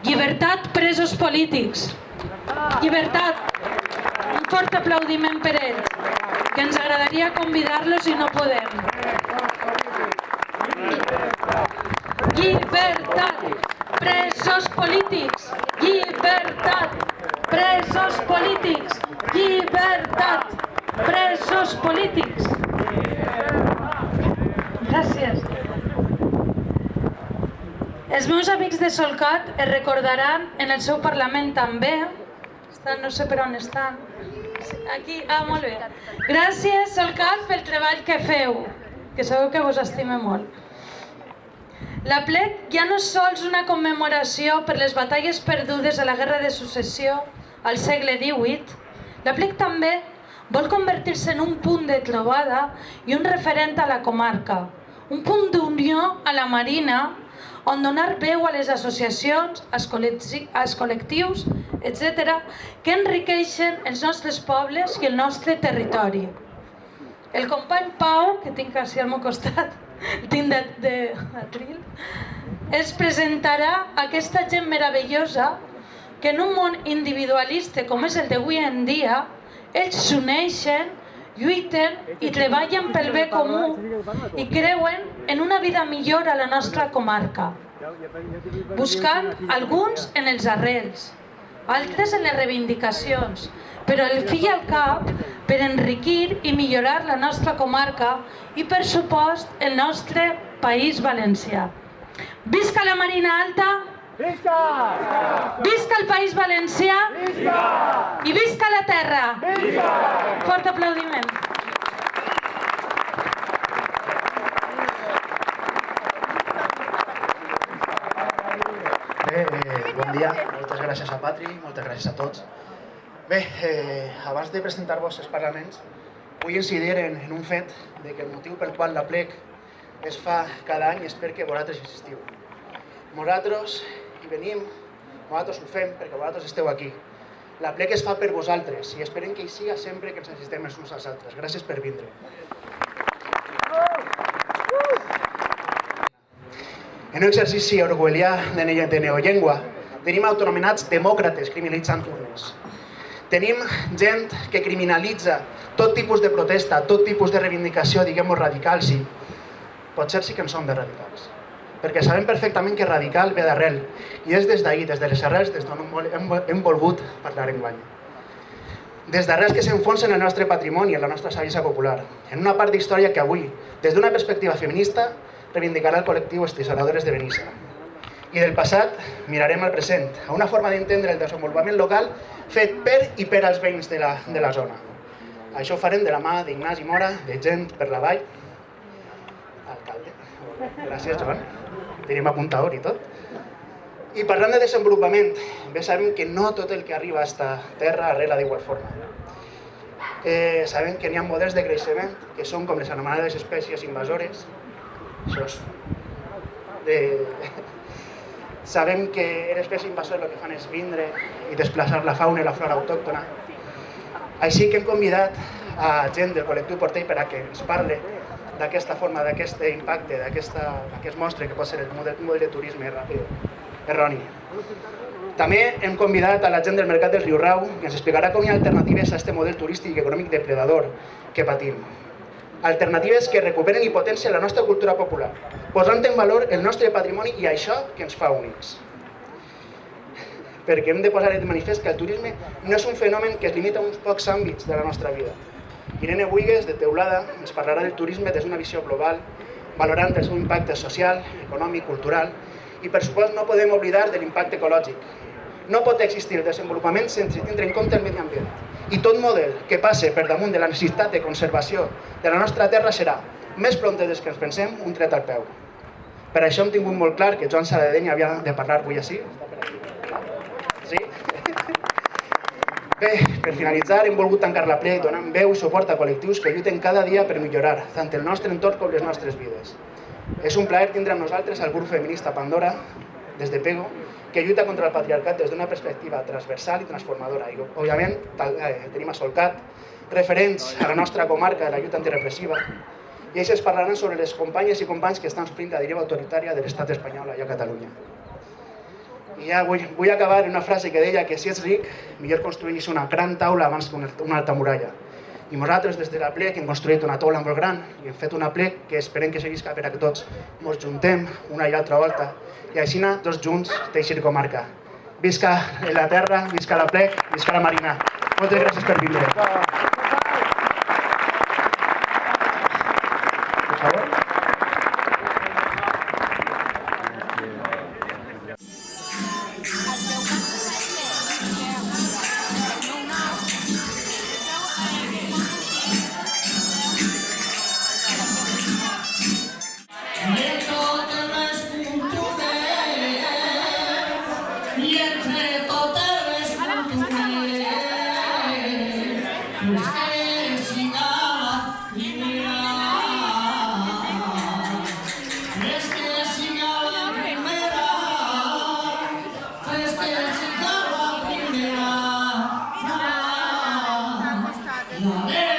Llibertat, presos polítics. Llibertat. Un fort aplaudiment per ells, que ens agradaria convidar-los i no podem. Llibertat, presos polítics. Llibertat, presos polítics. Llibertat, presos polítics. Gràcies. Els meus amics de Solcat es recordaran en el seu Parlament també. No sé per on estan. Aquí, molt bé. Gràcies, Solcat, pel treball que feu, que sabeu que vos estime molt. L'Aplec ja no és sols una commemoració per les batalles perdudes a la Guerra de Successió al segle XVIII. L'Aplec també vol convertir-se en un punt de trobada i un referent a la comarca, un punt d'unió a la Marina, on donar veu a les associacions, als col·lectius, etc., que enriqueixen els nostres pobles i el nostre territori. El company Pau, que tinc així al meu costat, el tinc d'atril, ens presentarà aquesta gent meravellosa que en un món individualista com és el d'avui en dia, ells s'uneixen, lluiten i treballen pel bé comú i creuen en una vida millor a la nostra comarca, buscant alguns en els arrels, altres en les reivindicacions, però el fi al cap per enriquir i millorar la nostra comarca i, per supost, el nostre País Valencià. Visca la Marina Alta! Visca! Visca el País Valencià! Visca! I visca la terra! Visca! Fort aplaudiment. Bé, bon dia, moltes gràcies a Patri, moltes gràcies a tots. Bé, abans de presentar-vos els parlaments, vull incidir en un fet de que el motiu pel qual l'Aplec es fa cada any és perquè vosaltres insistiu. Nosaltres hi venim, nosaltres ho fem perquè vosaltres esteu aquí. L'Aplec es fa per vosaltres i esperem que hi siga sempre que ens necessitem els uns als altres. Gràcies per vindre. En un exercici orwellià de neollengua, tenim autonomenats demòcrates criminalitzant urnes. Tenim gent que criminalitza tot tipus de protesta, tot tipus de reivindicació, diguem-ho radicals, i potser sí que en som de radicals. Perquè sabem perfectament que radical ve d'arrel, i és des d'ahir, des de les arrels, des d'on hem volgut parlar enguany. Des d'arrels que s'enfonsen en el nostre patrimoni, en la nostra saviesa popular, en una part d'història que avui, des d'una perspectiva feminista, reivindicarà el col·lectiu Estisaladores de Benissa. I del passat mirarem al present, a una forma d'entendre el desenvolupament local fet per i per als veïns de la zona. Això ho farem de la mà d'Ignasi Mora, de Gent per la Vall, alcalde. Gràcies, Joan. Tenim apuntador i tot. I parlant de desenvolupament, bé sabem que no tot el que arriba a esta terra arrela d'igual forma. Sabem que n'hi ha models de creixement que són com les anomenades espècies invasores. Això és Sabem que les espècies invasores el que fan és vindre i desplaçar la fauna i la flora autòctona. Així que hem convidat a gent del col·lectiu Portell per a que ens parli d'aquesta forma, d'aquest impacte, d'aquest monstre que pot ser el model de turisme erroni. També hem convidat a la gent del Mercat del Riurau, que ens explicarà com hi ha alternatives a aquest model turístic i econòmic depredador que patim. Alternatives que recuperen i potencien la nostra cultura popular, posant en valor el nostre patrimoni i això que ens fa únics. Perquè hem de posar de manifest que el turisme no és un fenomen que es limita a uns pocs àmbits de la nostra vida. Irene Buigues, de Teulada, ens parlarà del turisme des d'una visió global, valorant el seu impacte social, econòmic, cultural, i per supost no podem oblidar de l'impacte ecològic. No pot existir el desenvolupament sense tindre en compte el medi ambient. I tot model que passe per damunt de la necessitat de conservació de la nostra terra serà, més prompte des que ens pensem, un tret al peu. Per això hem tingut molt clar que Joan Saladeny havia de parlar avui així. Sí? Bé, per finalitzar, hem volgut tancar l'Aplec donant veu i suport a col·lectius que lluiten cada dia per millorar tant el nostre entorn com les nostres vides. És un plaer tindre amb nosaltres el grup feminista Pandora, des de Pego, que lluita contra el patriarcat des d'una perspectiva transversal i transformadora. I, òbviament, tenim a Solcat, referents a la nostra comarca de la lluita antirepressiva, i ells es parlaran sobre les companyes i companys que estan sofrint la deriva autoritària de l'estat espanyol allà a Catalunya. I ja vull acabar en una frase que deia que si ets ric, millor construïs una gran taula abans que una alta muralla. I nosaltres, des de la plec, hem construït una taula molt gran i hem fet una plec que esperem que servisca per a que tots ens juntem una i altra volta i així, tots junts, teixir comarca. Visca la terra, visca la plec, visca la Marina. Moltes gràcies per vindre. Per favor. Yeah.